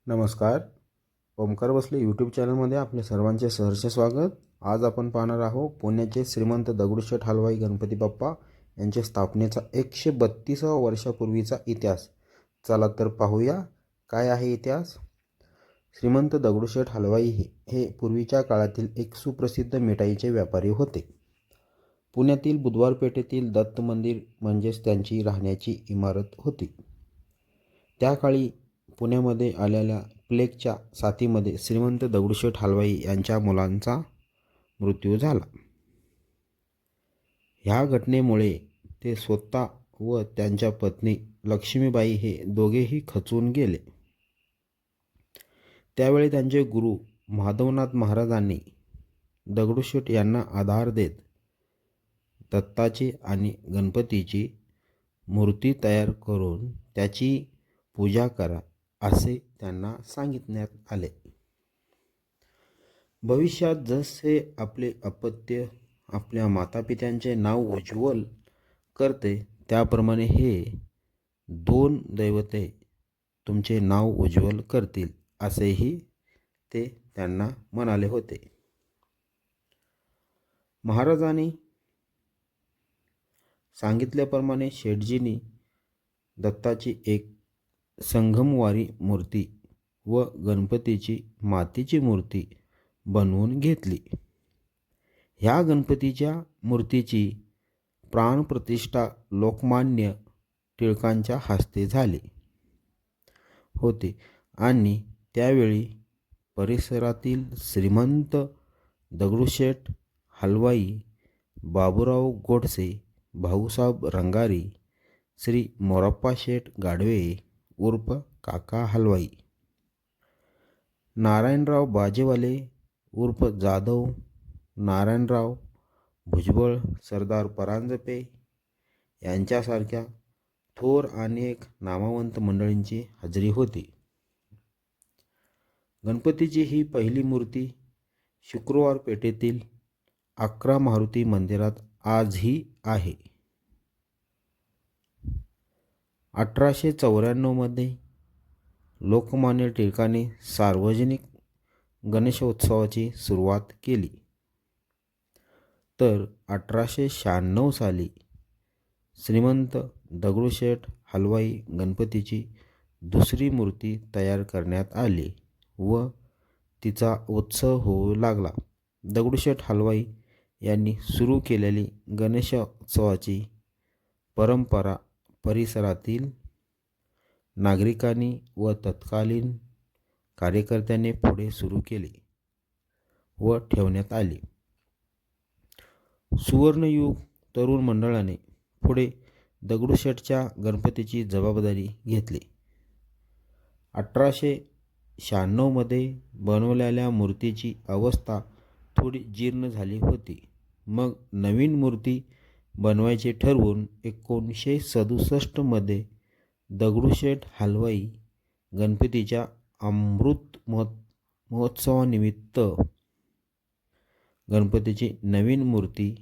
नमस्कार. ओमकार बसले यूट्यूब चॅनलमध्ये आपले सर्वांचे सहर्ष स्वागत. आज आपण पाहणार आहोत पुण्याचे श्रीमंत दगडूशेठ हलवाई गणपती बाप्पा यांच्या स्थापनेचा 132 वर्षापूर्वीचा इतिहास. चला तर पाहूया काय आहे इतिहास. श्रीमंत दगडूशेठ हलवाई हे पूर्वीच्या काळातील एक सुप्रसिद्ध मिठाईचे व्यापारी होते. पुण्यातील बुधवार पेठेतील दत्त मंदिर म्हणजेच त्यांची राहण्याची इमारत होती. त्या काळी पुण्यामध्ये आलेल्या प्लेगच्या साथीमध्ये श्रीमंत दगडूशेठ हलवाई यांच्या मुलांचा मृत्यू झाला. ह्या घटनेमुळे ते स्वतः व त्यांच्या पत्नी लक्ष्मीबाई हे दोघेही खचून गेले. त्यावेळी त्यांचे गुरु माधवनाथ महाराजांनी दगडूशेठ यांना आधार देत दत्ताची आणि गणपतीची मूर्ती तयार करून त्याची पूजा करा असे त्यांना सांगितण्यात आले. भविष्यात जसे आपले अपत्य आपल्या मातापित्यांचे नाव उज्ज्वल करते, त्याप्रमाणे हे दोन दैवते तुमचे नाव उज्ज्वल करतील असेही ते त्यांना म्हणाले होते. महाराजांनी सांगितल्याप्रमाणे शेठजींनी दत्ताची एक संगमवारी मूर्ती व गणपतीची मातीची मूर्ती बनवून घेतली. ह्या गणपतीच्या मूर्तीची प्राणप्रतिष्ठा लोकमान्य टिळकांच्या हस्ते झाली होती आणि त्यावेळी परिसरातील श्रीमंत दगडूशेठ हलवाई, बाबूराव गोडसे, भाऊसाहेब रंगारी, श्री मोराप्पा शेठ गाढवे उर्फ काका हलवाई, नारायणराव बाजेवाले उर्फ जाधव नारायणराव भुजबळ, सरदार परांजपे यांच्यासारख्या थोर अनेक नामवंत मंडळींची हजेरी होती. गणपतीची ही पहिली मूर्ती शुक्रवार पेठेतील 11 मारुती मंदिरात आजही आहे. 1894 मध्ये लोकमान्य टिळकांनी सार्वजनिक गणेशोत्सवाची सुरुवात केली, तर 1896 साली श्रीमंत दगडूशेठ हलवाई गणपतीची दुसरी मूर्ती तयार करण्यात आली व तिचा उत्सव होऊ लागला. दगडूशेठ हलवाई यांनी सुरू केलेली गणेशोत्सवाची परंपरा परिसरातील नागरिकांनी व तत्कालीन कार्यकर्त्यांनी पुढे सुरू केली व ठेवण्यात आली. सुवर्णयुग तरुण मंडळाने पुढे दगडूशेठच्या गणपतीची जबाबदारी घेतली. 1896 मध्ये बनवलेल्या मूर्तीची अवस्था थोडी जीर्ण झाली होती. मग नवीन मूर्ती बनवायचे ठरवून 1967 मध्ये दगडूशेठ हलवाई गणपतीच्या अमृत महोत्सवानिमित्त गणपतीची नवीन मूर्ती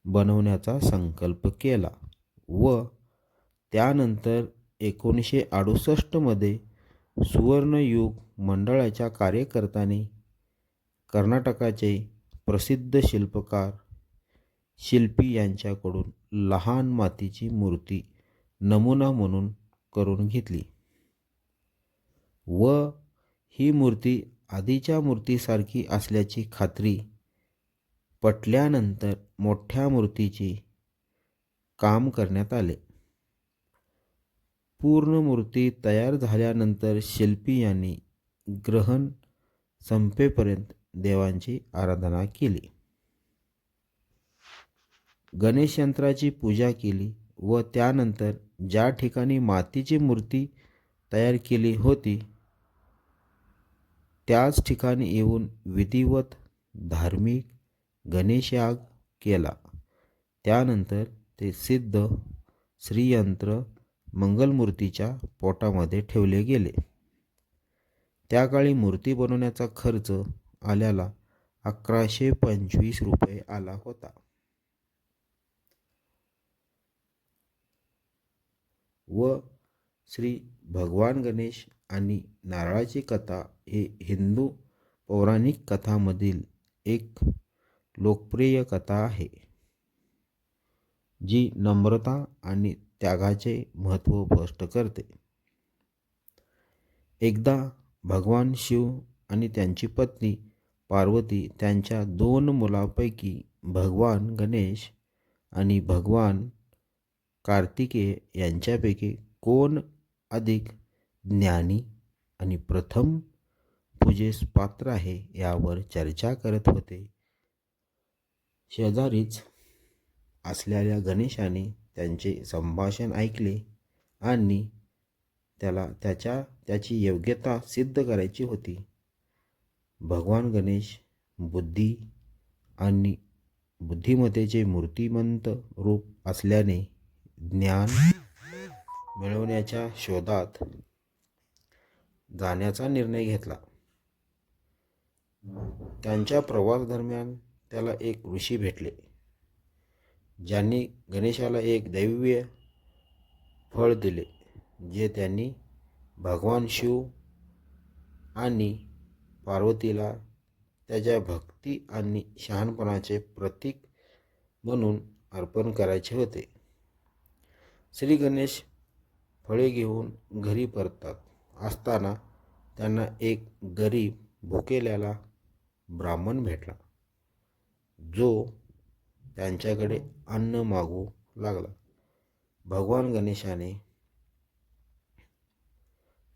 बनवण्याचा संकल्प केला व त्यानंतर 1968 मध्ये सुवर्णयुग मंडळाच्या कार्यकर्त्यांनी कर्नाटकाचे प्रसिद्ध शिल्पी यांच्याकडून लहान मातीची मूर्ती नमुना म्हणून करून घेतली व ही मूर्ती आधीच्या मूर्तीसारखी असल्याची खात्री पटल्यानंतर मोठ्या मूर्तीची काम करण्यात आले. पूर्ण मूर्ती तयार झाल्यानंतर शिल्पी यांनी ग्रहण संपेपर्यंत देवांची आराधना केली, गणेश यंत्राची पूजा केली व त्यानंतर ज्या ठिकाणी मातीची मूर्ती तयार केली होती त्याच ठिकाणी येऊन विधिवत धार्मिक गणेशयाग केला. त्यानंतर ते सिद्ध श्रीयंत्र मंगलमूर्तीच्या पोटामध्ये ठेवले गेले. त्या काळी मूर्ती बनवण्याचा खर्च आल्याला 1125 रुपये आला होता व श्री भगवान गणेश आणि नारळाची कथा ही हिंदू पौराणिक कथांमधील एक लोकप्रिय कथा आहे, जी नम्रता आणि त्यागाचे महत्त्व स्पष्ट करते. एकदा भगवान शिव आणि त्यांची पत्नी पार्वती त्यांच्या 2 मुलांपैकी भगवान गणेश आणि भगवान कार्तिकेय यांच्यापैकी कोण अधिक ज्ञानी आणि प्रथम पूजेस पात्र आहे यावर चर्चा करत होते. शेजारीच असलेल्या गणेशाने त्यांचे संभाषण ऐकले आणि त्याची योग्यता सिद्ध करायची होती. भगवान गणेश आणि बुद्धिमत्तेचे मूर्तिमंत रूप असल्याने ज्ञान मिळवण्याच्या शोधात जाण्याचा निर्णय घेतला. त्यांच्या प्रवासादरम्यान त्याला एक ऋषी भेटले, ज्यांनी गणेशाला एक दैवी फळ दिले, जे त्यांनी भगवान शिव आणि पार्वतीला त्याच्या भक्ती आणि शहाणपणाचे प्रतीक म्हणून अर्पण करायचे होते. श्री गणेश फळे घेऊन घरी परतत असताना त्यांना एक गरीब भुकेलेला ब्राह्मण भेटला, जो त्यांच्याकडे अन्न मागू लागला. भगवान गणेशाने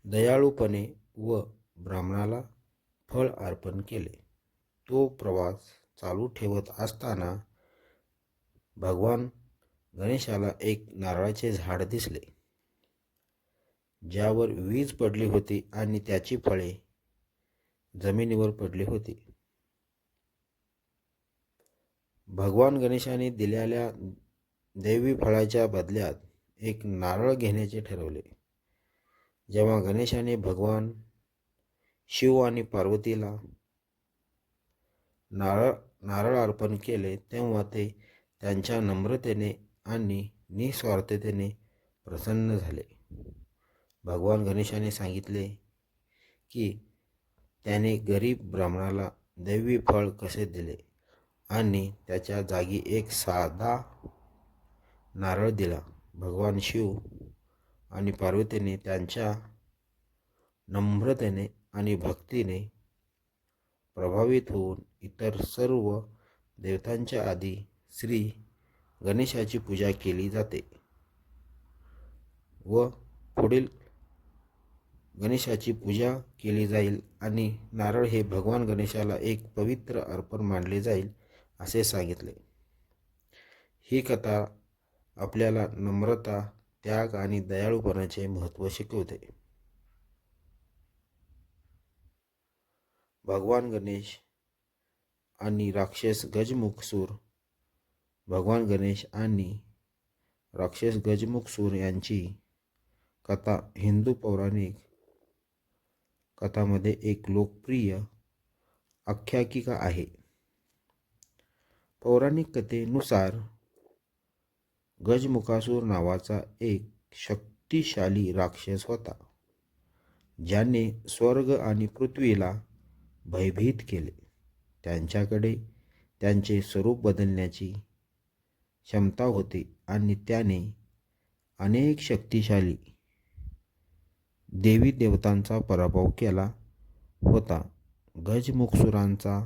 दयाळूपणे व ब्राह्मणाला फळ अर्पण केले. तो प्रवास चालू ठेवत असताना भगवान गणेशाला एक नारळाचे झाड दिसले, ज्यावर वीज पडली होती आणि त्याची फळे जमिनीवर पडली होती. भगवान गणेशाने दिलेल्या दैवी फळाच्या बदल्यात एक नारळ घेण्याचे ठरवले. जेव्हा गणेशाने भगवान शिव आणि पार्वतीला नारळ अर्पण केले, तेव्हा ते त्यांच्या नम्रतेने आणि निस्वार्थतेने प्रसन्न झाले. भगवान गणेशाने सांगितले की त्याने गरीब ब्राह्मणाला दैवी फळ कसे दिले आणि त्याच्या जागी एक साधा नारळ दिला. भगवान शिव आणि पार्वतीने त्यांच्या नम्रतेने आणि भक्तीने प्रभावित होऊन इतर सर्व देवतांच्या आधी श्री गणेशाची पूजा केली जाते व पुढील गणेशाची पूजा केली जाईल आणि नारळ हे भगवान गणेशाला एक पवित्र अर्पण मानले जाईल असे सांगितले. ही कथा आपल्याला नम्रता, त्याग आणि दयाळूपणाचे महत्त्व शिकवते. भगवान गणेश आणि राक्षस गजमुखसूर. भगवान गणेश आणि राक्षस गजमुखसूर यांची कथा हिंदू पौराणिक कथांमध्ये एक लोकप्रिय आख्यायिका आहे. पौराणिक कथेनुसार गजमुखासूर नावाचा एक शक्तिशाली राक्षस होता, ज्याने स्वर्ग आणि पृथ्वीला भयभीत केले. त्यांच्याकडे त्यांचे स्वरूप बदलण्याची क्षमता होती आणि त्याने अनेक शक्तिशाली देवी देवतांचा पराभव केला होता. गजमुखसूरांचा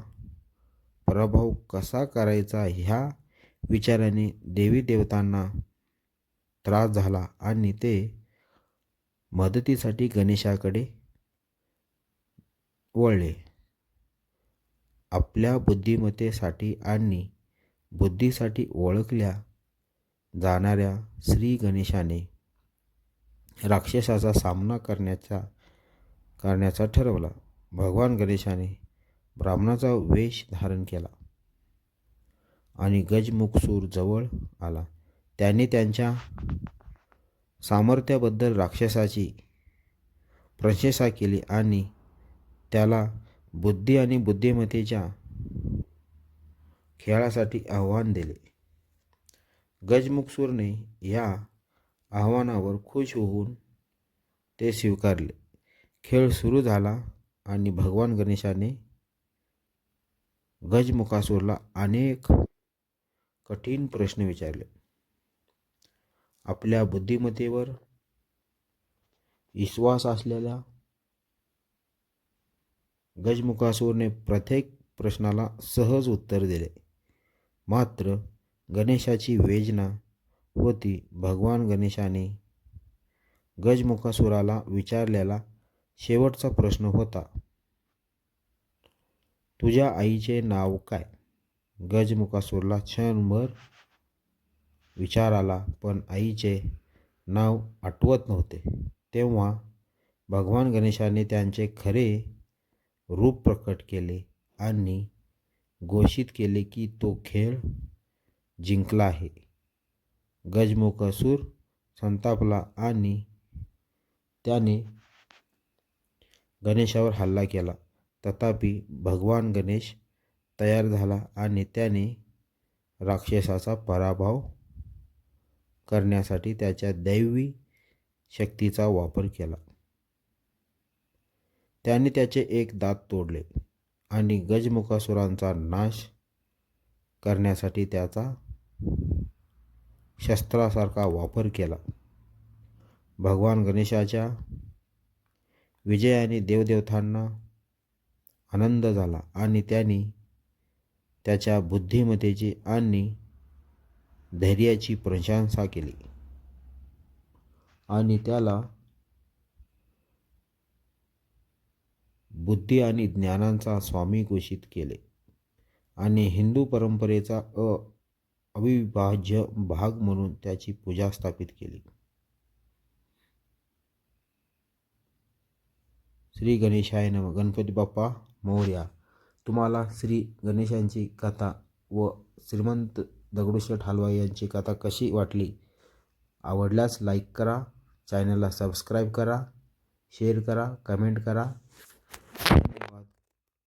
पराभव कसा करायचा ह्या विचाराने देवी देवतांना त्रास झाला आणि ते मदतीसाठी गणेशाकडे वळले. आपल्या बुद्धिमत्तेसाठी आणि बुद्धीसाठी ओळखल्या जाणाऱ्या श्री गणेशाने राक्षसाचा सामना करण्याचा ठरवला. भगवान गणेशाने ब्राह्मणाचा वेश धारण केला आणि गजमुखसूर जवळ आला. त्याने त्यांच्या सामर्थ्याबद्दल राक्षसाची प्रशंसा केली आणि त्याला बुद्धी आणि बुद्धिमत्तेच्या खेळासाठी आव्हान दिले. गजमुखसूरने या आव्हानावर खुश होऊन ते स्वीकारले. खेळ सुरू झाला आणि भगवान गणेशाने गजमुखासूरला अनेक कठीण प्रश्न विचारले. आपल्या बुद्धिमत्तेवर विश्वास असलेल्या गजमुखासूरने प्रत्येक प्रश्नाला सहज उत्तर दिले. मात्र गणेशाची वेदना होती. भगवान गणेशाने गजमुखासुराला विचारलेला शेवटचा प्रश्न होता, तुझ्या आईचे नाव काय? गजमुखासूरला क्षणभर विचार आला, पण आईचे नाव आठवत नव्हते. तेव्हा भगवान गणेशाने त्यांचे खरे रूप प्रकट केले आणि घोषित केले की तो खेळ जिंकला आहे. गजमुखासूर संतापला आणि त्याने गणेशावर हल्ला केला. तथापि भगवान गणेश तयार झाला आणि त्याने राक्षसाचा पराभव करण्यासाठी त्याच्या दैवी शक्तीचा वापर केला. त्याने त्याचे एक दात तोडले आणि गजमुखासुरांचा नाश करण्यासाठी त्याचा शस्त्रासारखा वापर केला. भगवान गणेशाच्या विजयाने देवदेवतांना आनंद झाला आणि त्यांनी त्याच्या बुद्धिमत्तेची आणि धैर्याची प्रशंसा केली आणि त्याला बुद्धी आणि ज्ञानाचा स्वामी घोषित केले आणि हिंदू परंपरेचा अविभाज्य भाग म्हणून त्याची पूजा स्थापित केली. श्री गणेशाय नमः. गणपती बाप्पा मोरया. तुम्हाला श्री गणेशांची कथा व श्रीमंत दगडूशेठ हलवाई यांची कथा कशी वाटली? आवडल्यास लाईक करा, चॅनलला सबस्क्राईब करा, शेअर करा, कमेंट करा.